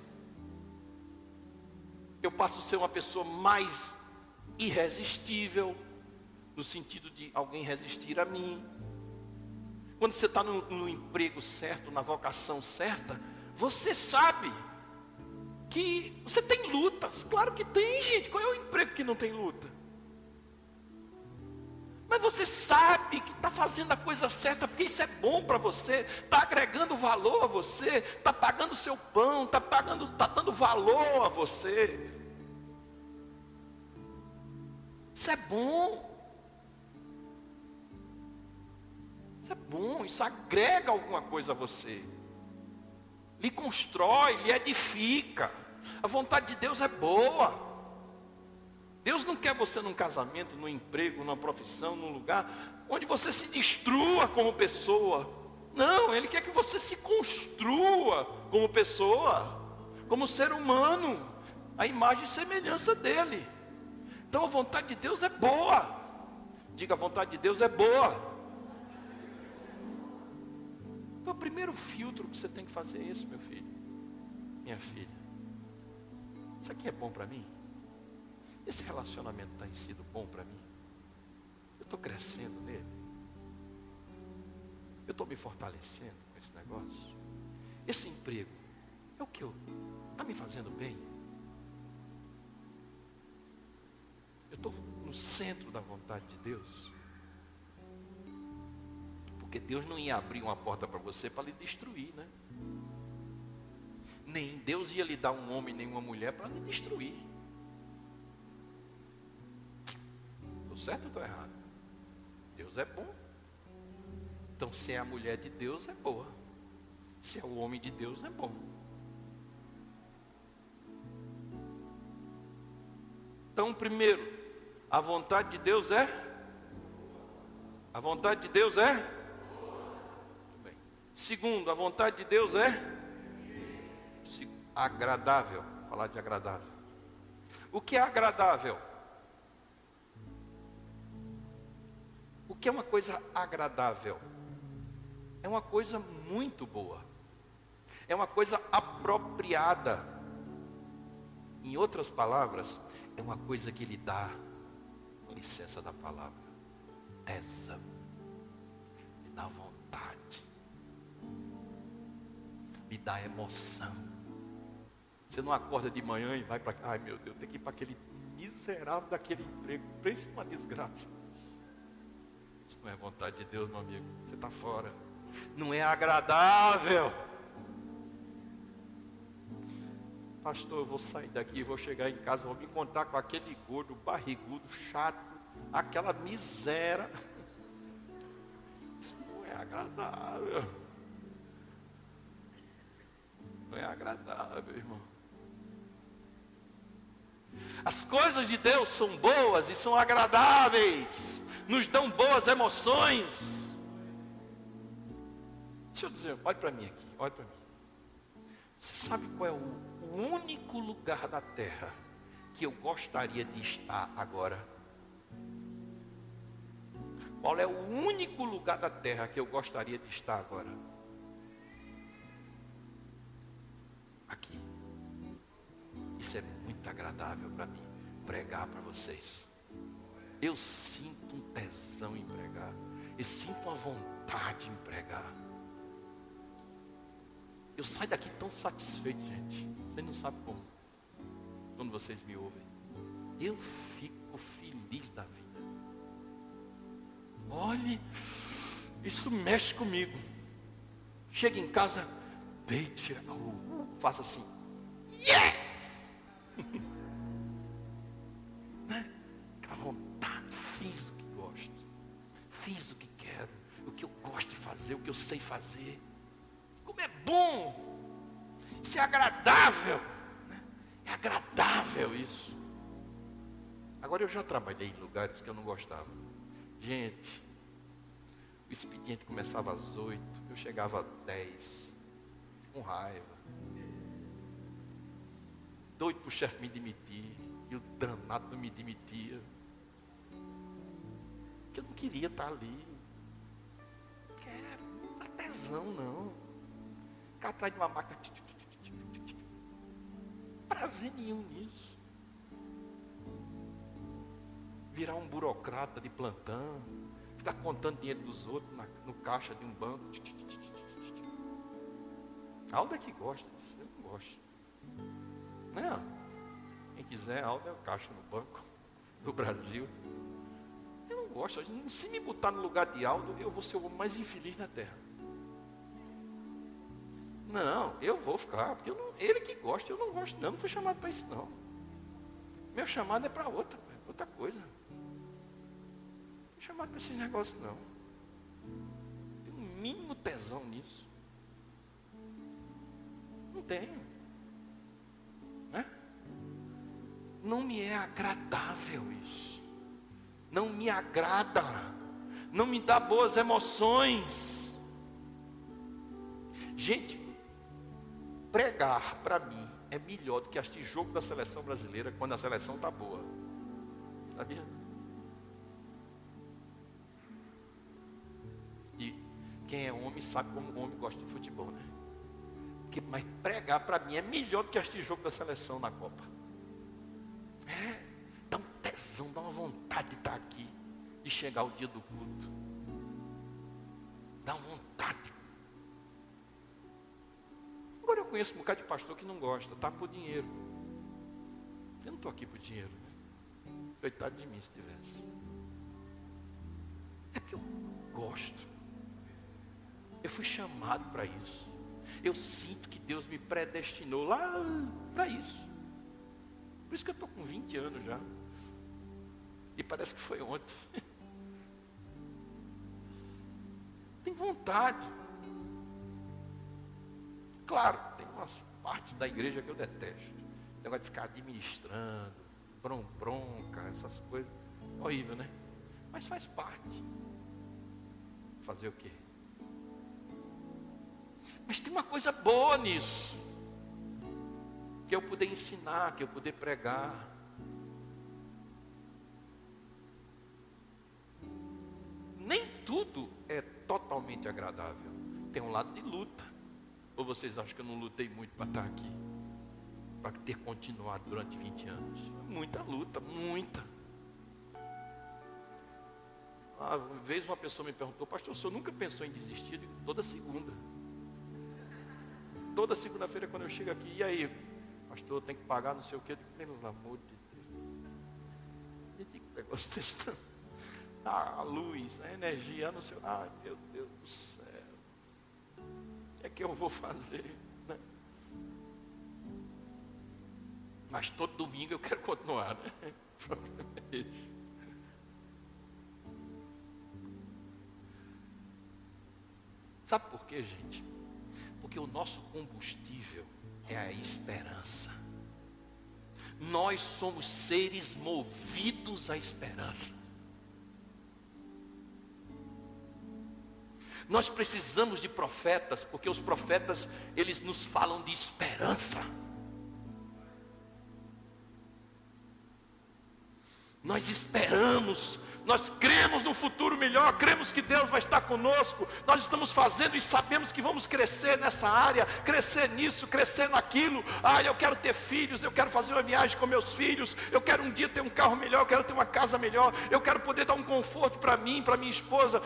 S1: Eu passo a ser uma pessoa mais irresistível, no sentido de alguém resistir a mim. Quando você está no emprego certo, na vocação certa, você sabe que você tem lutas. Claro que tem, gente. Qual é o emprego que não tem luta? Mas você sabe que está fazendo a coisa certa, porque isso é bom para você, está agregando valor a você, está pagando o seu pão, está dando valor a você. Isso é bom. Isso é bom, isso agrega alguma coisa a você. Lhe constrói, lhe edifica. A vontade de Deus é boa. Deus não quer você num casamento, num emprego, numa profissão, num lugar onde você se destrua como pessoa. Não, Ele quer que você se construa como pessoa, como ser humano, a imagem e semelhança dEle. Então a vontade de Deus é boa. Diga, a vontade de Deus é boa. Então o primeiro filtro que você tem que fazer é esse, meu filho, minha filha. Isso aqui é bom para mim? Esse relacionamento tem sido bom para mim? Eu estou crescendo nele? Eu estou me fortalecendo com esse negócio? Esse emprego é o que está me fazendo bem? Eu estou no centro da vontade de Deus? Porque Deus não ia abrir uma porta para você para lhe destruir, né? Nem Deus ia lhe dar um homem nem uma mulher para lhe destruir. Estou certo ou estou errado? Deus é bom. Então se é a mulher de Deus é boa. Se é o homem de Deus é bom. Então primeiro, a vontade de Deus é? A vontade de Deus é? Muito bem. Segundo, a vontade de Deus é agradável. Vou falar de agradável. O que é agradável? O que é uma coisa agradável? É uma coisa muito boa. É uma coisa apropriada. Em outras palavras, é uma coisa que lhe dá, com licença da palavra, tesão, lhe dá vontade, lhe dá emoção. Você não acorda de manhã e vai para... Ai meu Deus, tem que ir para aquele miserável daquele emprego. Pense numa desgraça. Isso não é vontade de Deus, meu amigo. Você está fora. Não é agradável. Pastor, eu vou sair daqui, vou chegar em casa, vou me encontrar com aquele gordo, barrigudo, chato, aquela miséria. Isso não é agradável. Não é agradável, irmão. As coisas de Deus são boas e são agradáveis, nos dão boas emoções. Deixa eu dizer, olhe para mim aqui, olhe para mim. Você sabe qual é o único lugar da terra que eu gostaria de estar agora? Qual é o único lugar da terra que eu gostaria de estar agora? Aqui. Isso é muito agradável para mim, pregar para vocês. Eu sinto um tesão em pregar. Eu sinto uma vontade em pregar. Eu saio daqui tão satisfeito, gente. Vocês não sabem como. Quando vocês me ouvem. Eu fico feliz da vida. Olhe, isso mexe comigo. Chega em casa, deite, faça assim. Yes! Né? Com a vontade, fiz o que gosto. Fiz o que quero. O que eu gosto de fazer, o que eu sei fazer. Como é bom, isso é agradável, é agradável isso. Agora eu já trabalhei em lugares que eu não gostava. Gente, o expediente começava às 8, eu chegava às 10, com raiva. Doido para o chefe me demitir, e o danado não me demitia. Porque eu não queria estar ali. Não quero, não dá tesão não. Ficar atrás de uma máquina. Prazer nenhum nisso. Virar um burocrata de plantão. Ficar contando dinheiro dos outros no caixa de um banco. Alda é que gosta disso. Eu não gosto. Não. Quem quiser, Alda é o caixa no banco do Brasil. Eu não gosto. Se me botar no lugar de Aldo, eu vou ser o homem mais infeliz da terra. Não, eu vou ficar, porque ele que gosta, eu não gosto não fui chamado para isso não. Meu chamado é para outra coisa. Não fui chamado para esse negócio não. Tenho um mínimo tesão nisso. Não tenho. Né? Não me é agradável isso. Não me agrada. Não me dá boas emoções. Gente, pregar, para mim, é melhor do que assistir jogo da seleção brasileira quando a seleção está boa. Sabia? E quem é homem sabe como o homem gosta de futebol, né? Mas pregar, para mim, é melhor do que assistir jogo da seleção na Copa. Dá um tesão, dá uma vontade de estar aqui, de chegar o dia do culto. Dá uma vontade. Agora eu conheço um bocado de pastor que não gosta, está por dinheiro. Eu não estou aqui por dinheiro, né? Coitado de mim se tivesse. É porque eu gosto. Eu fui chamado para isso. Eu sinto que Deus me predestinou lá para isso. Por isso que eu estou com 20 anos já. E parece que foi ontem. Tem vontade. Claro, tem umas partes da igreja que eu detesto. O negócio de ficar administrando, bronca, essas coisas. Horrível, né? Mas faz parte. Fazer o quê? Mas tem uma coisa boa nisso, que é eu poder ensinar, que eu poder pregar. Nem tudo é totalmente agradável. Tem um lado de luta. Ou vocês acham que eu não lutei muito para estar aqui? Para ter continuado durante 20 anos? Muita luta, muita. Uma vez uma pessoa me perguntou: pastor, o senhor nunca pensou em desistir? Eu digo: toda segunda. Toda segunda-feira quando eu chego aqui, e aí, pastor, tem que pagar não sei o quê? Eu digo: pelo amor de Deus. Me diga um negócio desse tanto. A luz, a energia, não sei. Ai, meu Deus do céu. O que é que eu vou fazer? Né? Mas todo domingo eu quero continuar, né? O problema é esse. Sabe por quê, gente? Porque o nosso combustível é a esperança. Nós somos seres movidos à esperança. Nós precisamos de profetas, porque os profetas, eles nos falam de esperança. Nós esperamos, nós cremos no futuro melhor, cremos que Deus vai estar conosco. Nós estamos fazendo e sabemos que vamos crescer nessa área, crescer nisso, crescer naquilo. Eu quero ter filhos, eu quero fazer uma viagem com meus filhos, eu quero um dia ter um carro melhor, eu quero ter uma casa melhor, eu quero poder dar um conforto para mim, para minha esposa.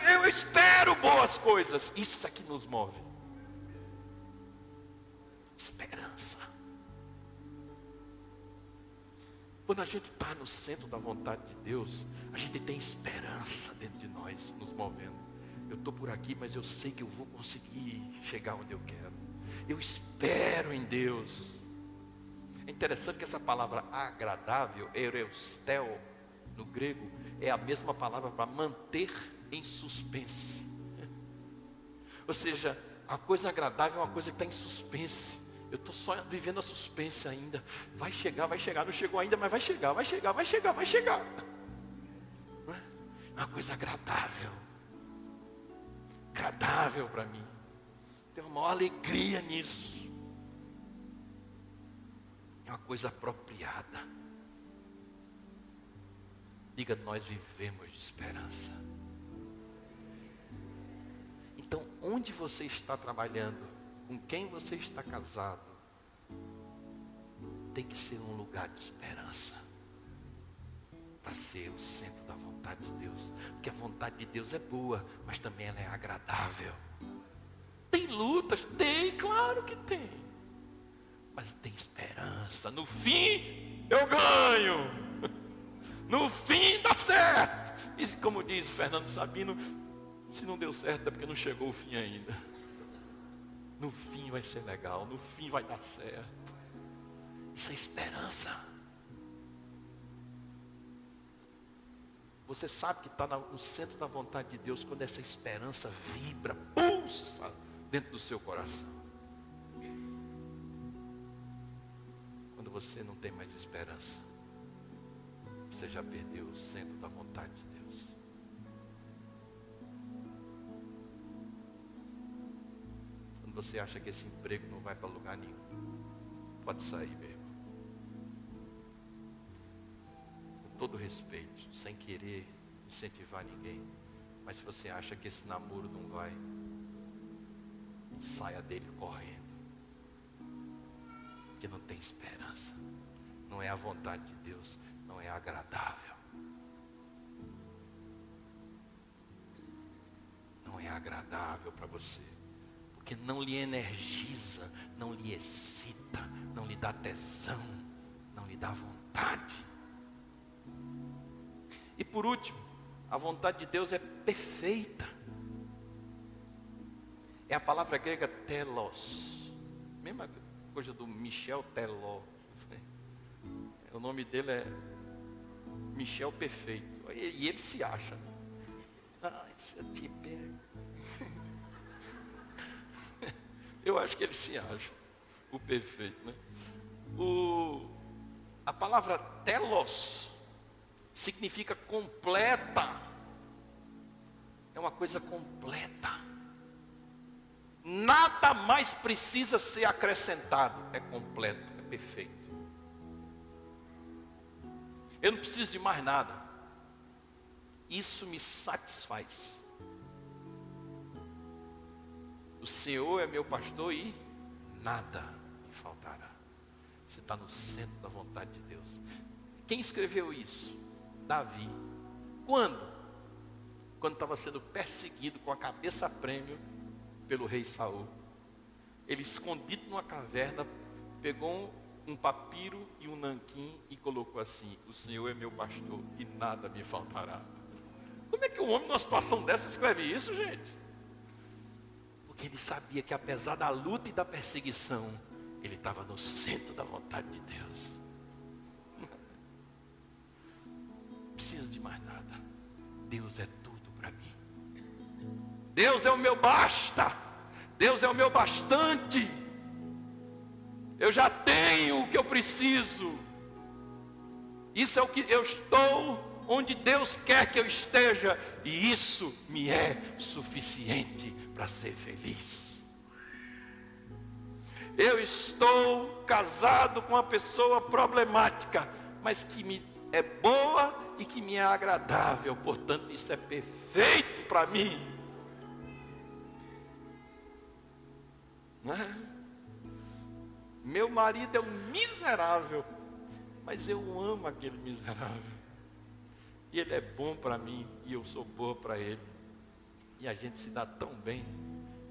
S1: Eu espero boas coisas. Isso é que nos move. Esperança. Quando a gente está no centro da vontade de Deus, a gente tem esperança dentro de nós, nos movendo. Eu estou por aqui, mas eu sei que eu vou conseguir chegar onde eu quero. Eu espero em Deus. É interessante que essa palavra agradável, ereustel, no grego, é a mesma palavra para manter em suspense. Ou seja, a coisa agradável é uma coisa que está em suspense. Eu estou só vivendo a suspense ainda. Vai chegar, não chegou ainda, mas vai chegar. É uma coisa agradável. Agradável para mim. Tenho uma maior alegria nisso. É uma coisa apropriada. Diga: nós vivemos de esperança. Então, onde você está trabalhando, com quem você está casado, tem que ser um lugar de esperança, para ser o centro da vontade de Deus. Porque a vontade de Deus é boa, mas também ela é agradável. Tem lutas? Tem, claro que tem. Mas tem esperança. No fim, eu ganho. No fim dá certo. E como diz o Fernando Sabino, se não deu certo é porque não chegou o fim ainda. No fim vai ser legal, no fim vai dar certo. Isso é esperança. Você sabe que está no centro da vontade de Deus quando essa esperança vibra, pulsa dentro do seu coração. Quando você não tem mais esperança, você já perdeu o centro da vontade de Deus. Você acha que esse emprego não vai para lugar nenhum, pode sair mesmo. Com todo respeito, sem querer incentivar ninguém, mas se você acha que esse namoro não vai, saia dele correndo, porque não tem esperança. Não é a vontade de Deus, não é agradável. Não é agradável para você. Que não lhe energiza, não lhe excita, não lhe dá tesão, não lhe dá vontade. E por último, a vontade de Deus é perfeita. É a palavra grega telos. Mesma coisa do Michel Teló. O nome dele é Michel Perfeito. E ele se acha. Isso é tipo... Eu acho que ele se acha o perfeito, né? A palavra telos significa completa. É uma coisa completa. Nada mais precisa ser acrescentado. É completo, é perfeito. Eu não preciso de mais nada. Isso me satisfaz. O Senhor é meu pastor e nada me faltará. Você está no centro da vontade de Deus. Quem escreveu isso? Davi. Quando? Quando estava sendo perseguido com a cabeça a prêmio pelo rei Saul. Ele, escondido numa caverna, pegou um papiro e um nanquim e colocou assim: o Senhor é meu pastor e nada me faltará. Como é que um homem numa situação dessa escreve isso, gente? Porque ele sabia que apesar da luta e da perseguição, ele estava no centro da vontade de Deus. Não preciso de mais nada. Deus é tudo para mim. Deus é o meu basta. Deus é o meu bastante. Eu já tenho o que eu preciso. Isso é o que eu estou, onde Deus quer que eu esteja. E isso me é suficiente para ser feliz. Eu estou casado com uma pessoa problemática, mas que me é boa e que me é agradável. Portanto, isso é perfeito para mim. Não é? Meu marido é um miserável, mas eu amo aquele miserável. E ele é bom para mim e eu sou boa para ele. E a gente se dá tão bem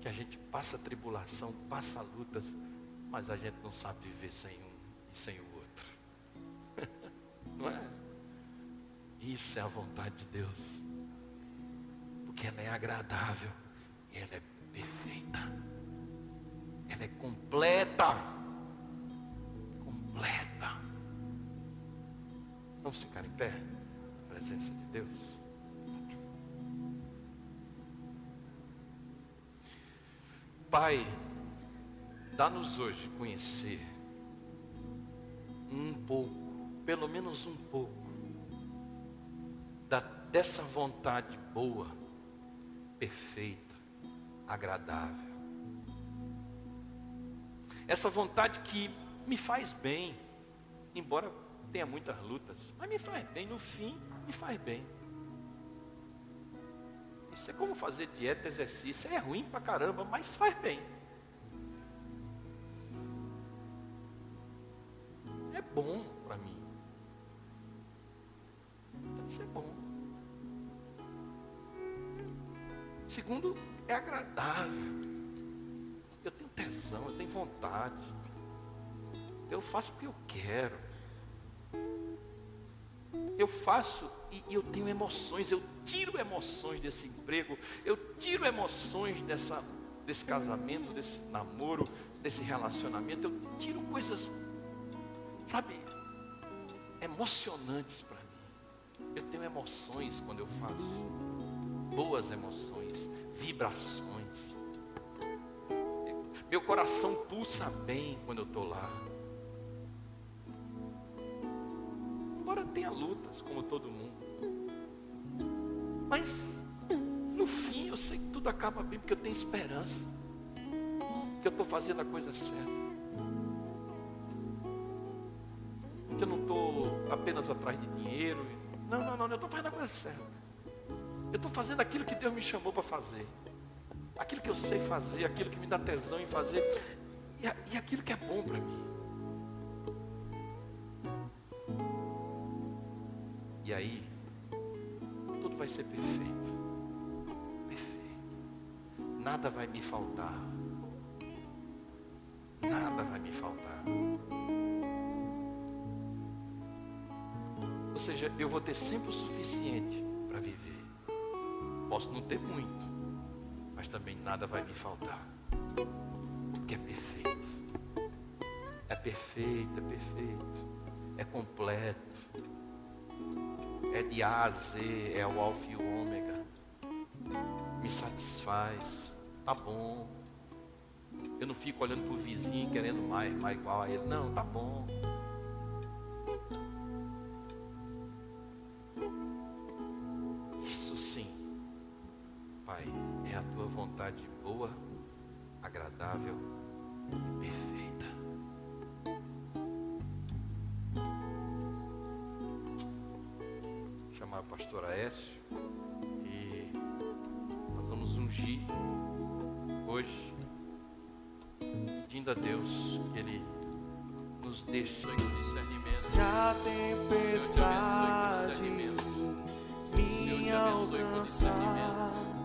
S1: que a gente passa tribulação, passa lutas, mas a gente não sabe viver sem um e sem o outro. Não é? Isso é a vontade de Deus. Porque ela é agradável e ela é perfeita. Ela é completa. Completa. Vamos ficar em pé na presença de Deus. Pai, dá-nos hoje conhecer um pouco, pelo menos um pouco, dessa vontade boa, perfeita, agradável. Essa vontade que me faz bem, embora tenha muitas lutas, mas me faz bem, no fim, me faz bem. Isso é como fazer dieta, exercício, é ruim pra caramba, mas faz bem. É bom para mim. Então isso é bom. Segundo, é agradável. Eu tenho tesão, eu tenho vontade. Eu faço porque eu quero. Eu faço e eu tenho emoções. Eu tiro emoções desse emprego. Eu tiro emoções desse casamento, desse namoro, desse relacionamento. Eu tiro coisas, sabe, emocionantes para mim. Eu tenho emoções quando eu faço. Boas emoções, vibrações. Meu coração pulsa bem quando eu estou lá. Embora tenha lutas, como todo mundo. Mas, no fim, eu sei que tudo acaba bem, porque eu tenho esperança. Que eu estou fazendo a coisa certa. Que eu não estou apenas atrás de dinheiro. Não, eu estou fazendo a coisa certa. Eu estou fazendo aquilo que Deus me chamou para fazer. Aquilo que eu sei fazer, aquilo que me dá tesão em fazer. E aquilo que é bom para mim. E aí, tudo vai ser perfeito. Perfeito. Nada vai me faltar. Nada vai me faltar. Ou seja, eu vou ter sempre o suficiente para viver. Posso não ter muito, mas também nada vai me faltar. Porque é perfeito. É perfeito, é perfeito. É completo. É de A a Z, é o alfa e o ômega. Me satisfaz. Tá bom. Eu não fico olhando para o vizinho querendo mais igual a ele. Não, tá bom. Isso sim, Pai, é a tua vontade boa, agradável e perfeita. Vou chamar o pastor Aécio e nós vamos ungir hoje, pedindo a Deus que Ele nos deixe com discernimento.
S2: Se a tempestade me alcançar,